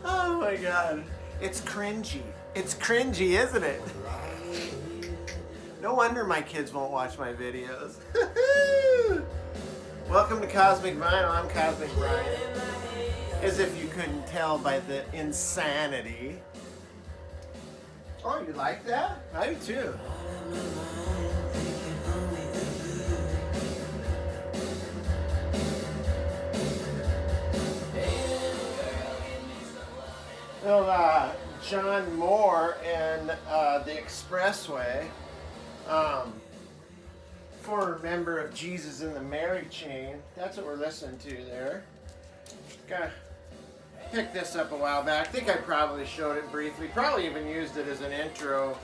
Oh my god. It's cringy. It's cringy, isn't it? No wonder my kids won't watch my videos. Welcome to Cosmic Vinyl. I'm Cosmic Brian. As if you couldn't tell by the insanity. Oh, you like that? I do too. Well, John Moore and the Expressway, former member of Jesus and the Mary Chain. That's what we're listening to there. Got picked this up a while back. I think I probably showed it briefly. Probably even used it as an intro.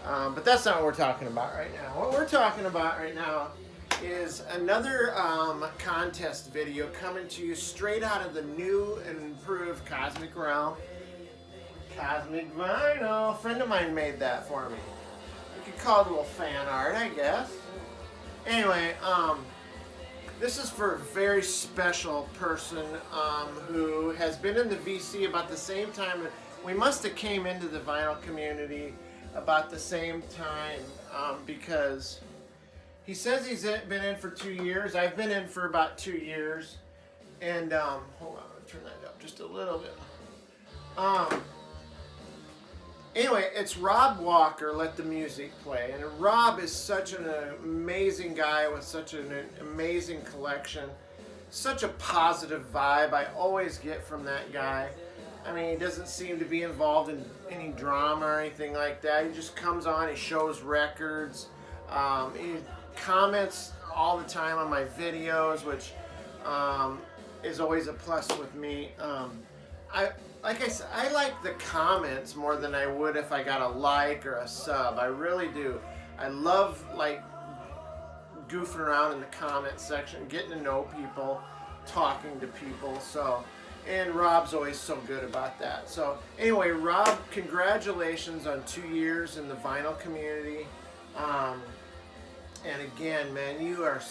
But that's not what we're talking about right now. What we're talking about right now is another contest video coming to you straight out of the new and improved Cosmic Realm. Cosmic Vinyl. A friend of mine made that for me. You could call it a little fan art, I guess. Anyway, this is for a very special person who has been in the VC about the same time. We must have came into the vinyl community about the same time because he says he's been in for 2 years. I've been in for about 2 years. And, hold on, I'll turn that up just a little bit. Anyway, it's Rob Walker, Let the Music Play. And Rob is such an amazing guy with such an amazing collection. Such a positive vibe I always get from that guy. I mean, he doesn't seem to be involved in any drama or anything like that. He just comes on, he shows records. He comments all the time on my videos, which is always a plus with me. Like I said, I like the comments more than I would if I got a like or a sub. I really do. I love like goofing around in the comment section, getting to know people, talking to people. So, and Rob's always so good about that. So anyway, Rob, congratulations on 2 years in the vinyl community. And again, man, you are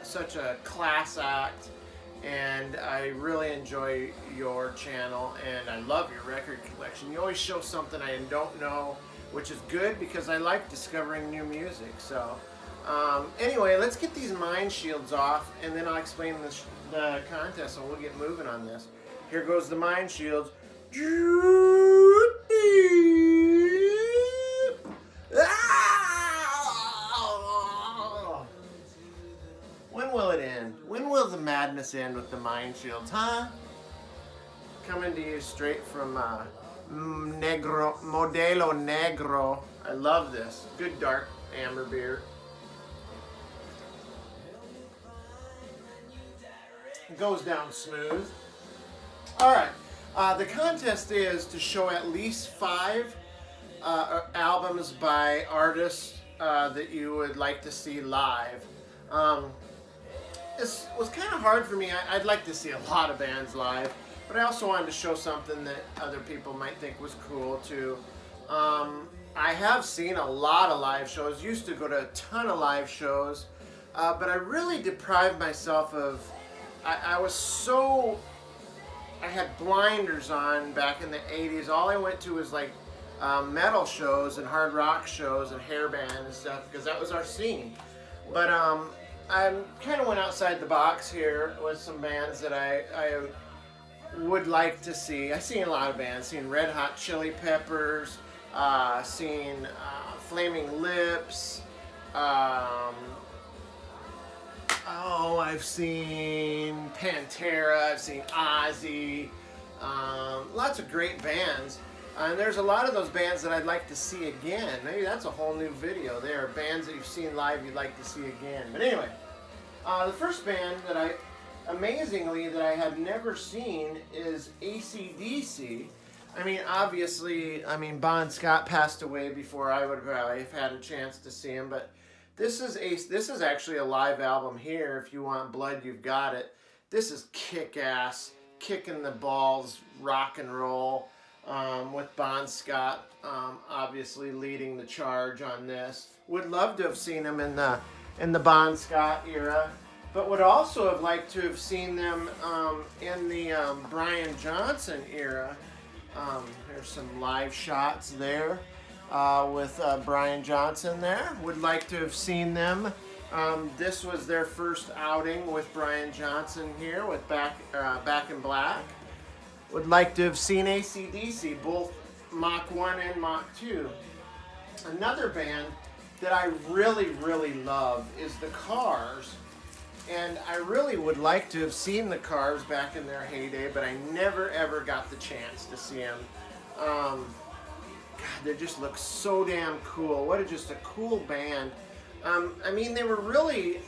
such a class act. And I really enjoy your channel, and I love your record collection. You always show something I don't know, which is good because I like discovering new music. So anyway, let's get these mind shields off, and then I'll explain the contest, and we'll get moving on this. Here goes the mind shields. When will it end? When will the madness end with the mind shields, huh? Coming to you straight from Modelo Negro. I love this. Good dark amber beer. It goes down smooth. All right. The contest is to show at least 5 albums by artists that you would like to see live. This was kind of hard for me. I'd like to see a lot of bands live, but I also wanted to show something that other people might think was cool too. I have seen a lot of live shows, used to go to a ton of live shows, but I really deprived myself of, I had blinders on back in the 80s. All I went to was like metal shows and hard rock shows and hair band and stuff because that was our scene. But I kind of went outside the box here with some bands that I would like to see. I've seen a lot of bands. Seen Red Hot Chili Peppers, seen Flaming Lips. I've seen Pantera. I've seen Ozzy. Lots of great bands. And there's a lot of those bands that I'd like to see again. Maybe that's a whole new video. There are bands that you've seen live you'd like to see again. But anyway, the first band that I had never seen is AC/DC. I mean, obviously, Bon Scott passed away before I would have had a chance to see him. But this is actually a live album here. If you want blood, you've got it. This is kick-ass, kicking the balls, rock and roll. With Bon Scott obviously leading the charge on this. Would love to have seen him in the Bon Scott era. but would also have liked to have seen them in the Brian Johnson era. There's some live shots there with Brian Johnson there. Would like to have seen them. This was their first outing with Brian Johnson here with Back in Black. Would like to have seen AC/DC, both Mach 1 and Mach 2. Another band that I really, really love is the Cars. And I really would like to have seen the Cars back in their heyday, but I never ever got the chance to see them. God, they just look so damn cool. What just a cool band. I mean, they were really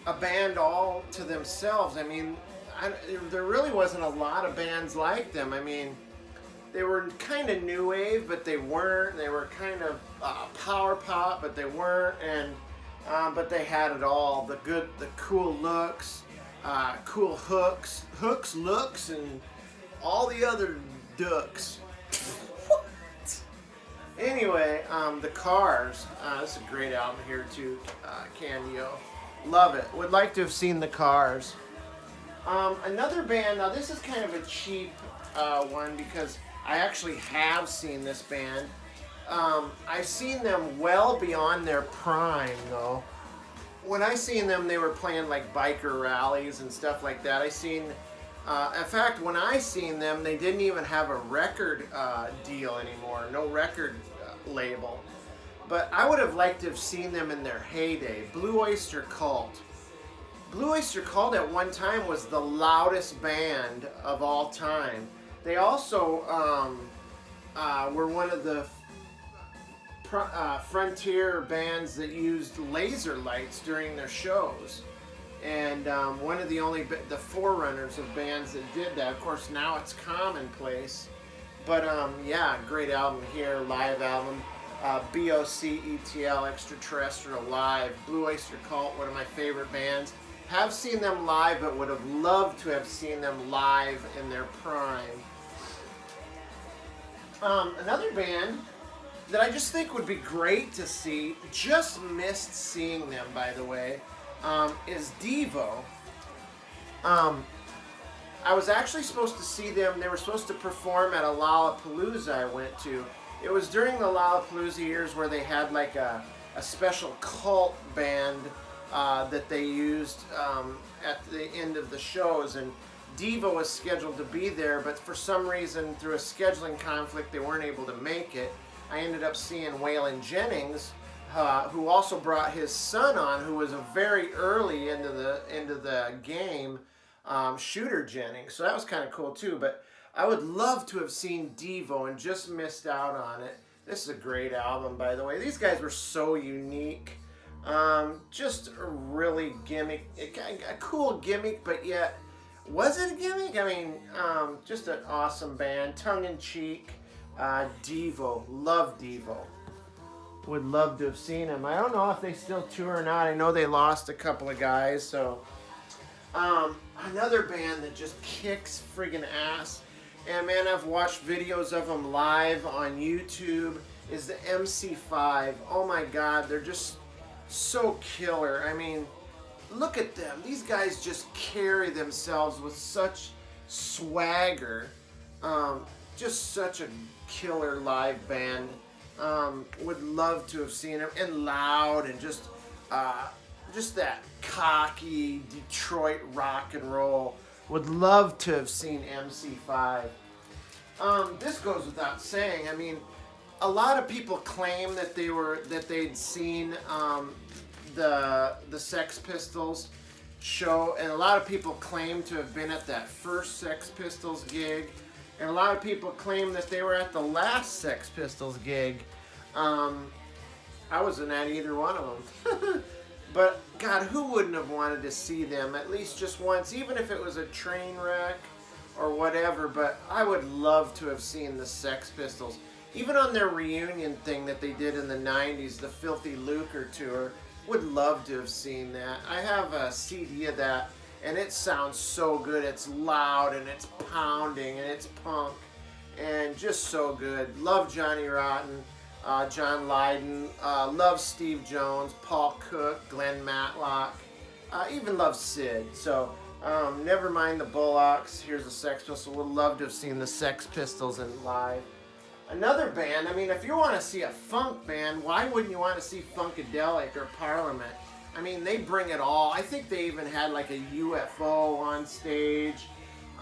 a band all to themselves. I mean, there really wasn't a lot of bands like them. I mean, they were kind of new wave, but they weren't. They were kind of power pop, but they weren't. And but they had it all: the cool looks, cool hooks, looks, and all the other ducks. What? Anyway, the Cars. This is a great album here too. Candio, love it. Would like to have seen the Cars. Another band. Now this is kind of a cheap one because I actually have seen this band. I've seen them well beyond their prime, though. When I seen them, they were playing like biker rallies and stuff like that. In fact, when I seen them, they didn't even have a record deal anymore, no record label. But I would have liked to have seen them in their heyday. Blue Oyster Cult. Blue Oyster Cult at one time was the loudest band of all time. They also were one of the frontier bands that used laser lights during their shows, and one of the forerunners of bands that did that. Of course, now it's commonplace, but yeah, great album here, live album. BOCETL, Extraterrestrial Live. Blue Oyster Cult, one of my favorite bands. Have seen them live, but would have loved to have seen them live in their prime. Another band that I just think would be great to see, just missed seeing them, by the way, is Devo. I was actually supposed to see them. They were supposed to perform at a Lollapalooza I went to. It was during the Lollapalooza years where they had like a special cult band that they used at the end of the shows, and Devo was scheduled to be there, but for some reason, through a scheduling conflict, they weren't able to make it. I ended up seeing Waylon Jennings, who also brought his son on, who was a very early into the game, Shooter Jennings. So that was kind of cool too. But I would love to have seen Devo and just missed out on it. This is a great album, by the way. These guys were so unique. Just a really gimmick, a cool gimmick, but yet, was it a gimmick? I mean, just an awesome band, tongue-in-cheek. Devo, love Devo. Would love to have seen them. I don't know if they still tour or not. I know they lost a couple of guys, so. Another band that just kicks friggin' ass, and man, I've watched videos of them live on YouTube, is the MC5. Oh my God, they're just so killer. I mean, look at them. These guys just carry themselves with such swagger. Just such a killer live band. Would love to have seen them, and loud, and just that cocky Detroit rock and roll. Would love to have seen MC5. This goes without saying. I mean, a lot of people claim that they'd seen the Sex Pistols show, and a lot of people claim to have been at that first Sex Pistols gig, and a lot of people claim that they were at the last Sex Pistols gig. I wasn't at either one of them. But God, who wouldn't have wanted to see them at least just once, even if it was a train wreck or whatever? But I would love to have seen the Sex Pistols. Even on their reunion thing that they did in the 90s, the Filthy Lucre tour, would love to have seen that. I have a CD of that, and it sounds so good. It's loud, and it's pounding, and it's punk, and just so good. Love Johnny Rotten, John Lydon, love Steve Jones, Paul Cook, Glenn Matlock. Even love Sid. So never mind the Bullocks. Here's the Sex Pistols. Would love to have seen the Sex Pistols in live. Another band, I mean, if you want to see a funk band, why wouldn't you want to see Funkadelic or Parliament? I mean, they bring it all. I think they even had like a UFO on stage.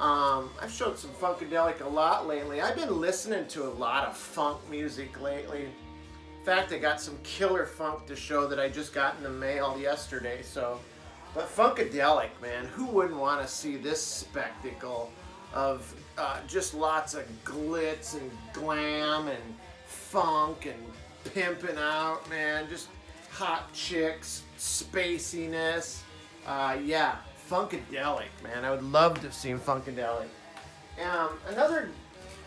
I've showed some Funkadelic a lot lately. I've been listening to a lot of funk music lately. In fact, I got some killer funk to show that I just got in the mail yesterday. But Funkadelic, man, who wouldn't want to see this spectacle of just lots of glitz and glam and funk and pimping out, man. Just hot chicks, spaciness. Yeah, Funkadelic, man. I would love to have seen Funkadelic. Another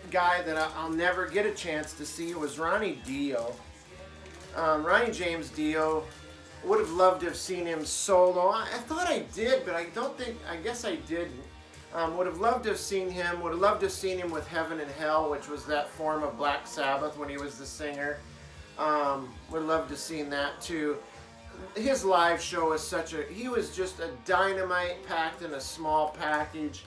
guy that I'll never get a chance to see was Ronnie Dio. Ronnie James Dio. Would have loved to have seen him solo. I thought I did, but I guess I didn't. Would have loved to have seen him. Would have loved to have seen him with Heaven and Hell, which was that form of Black Sabbath when he was the singer. Would have loved to have seen that too. His live show was he was just a dynamite packed in a small package.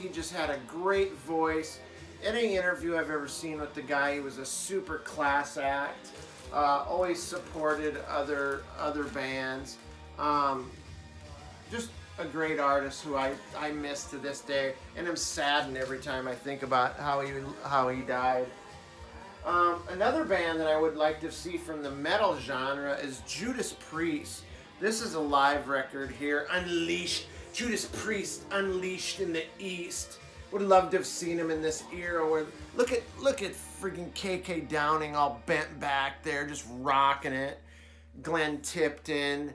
He just had a great voice. Any interview I've ever seen with the guy, he was a super class act. Always supported other bands. Just a great artist who I miss to this day, and I'm saddened every time I think about how he died. Another band that I would like to see from the metal genre is Judas Priest. This is a live record here, Unleashed. Judas Priest, Unleashed in the East. Would love to have seen him in this era where look at freaking KK Downing all bent back there, just rocking it. Glenn Tipton.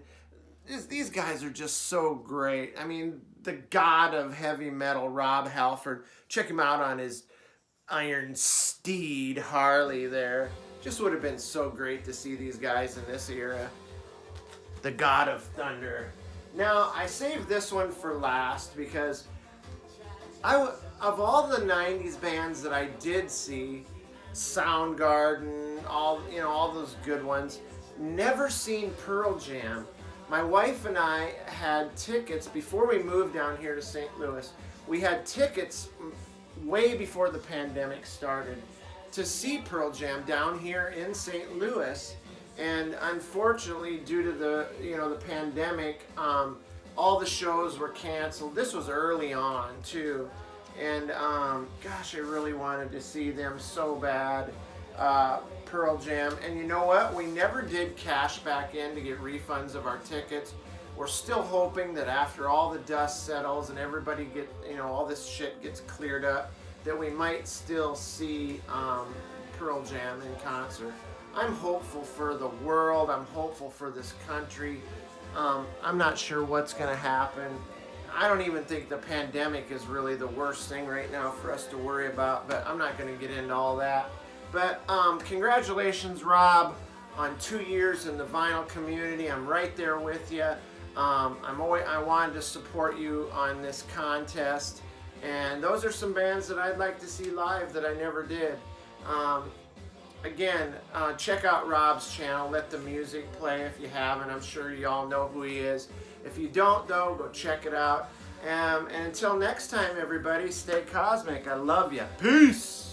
These guys are just so great. I mean, the god of heavy metal, Rob Halford. Check him out on his Iron Steed Harley there. Just would have been so great to see these guys in this era. The God of Thunder. Now, I saved this one for last because of all the 90s bands that I did see, Soundgarden, all those good ones, never seen Pearl Jam. My wife and I had tickets before we moved down here to St. Louis. We had tickets way before the pandemic started to see Pearl Jam down here in St. Louis, and unfortunately, due to the pandemic, all the shows were canceled. This was early on too, and gosh, I really wanted to see them so bad. Pearl Jam, and you know what? We never did cash back in to get refunds of our tickets. We're still hoping that after all the dust settles and everybody all this shit gets cleared up, that we might still see Pearl Jam in concert. I'm hopeful for the world. I'm hopeful for this country. I'm not sure what's going to happen. I don't even think the pandemic is really the worst thing right now for us to worry about, but I'm not going to get into all that. But congratulations, Rob, on 2 years in the vinyl community. I'm right there with you. I wanted to support you on this contest, and those are some bands that I'd like to see live that I never did. Again, check out Rob's channel. Let the music play if you haven't. I'm sure you all know who he is. If you don't, though, go check it out. And until next time, everybody, stay cosmic. I love you. Peace.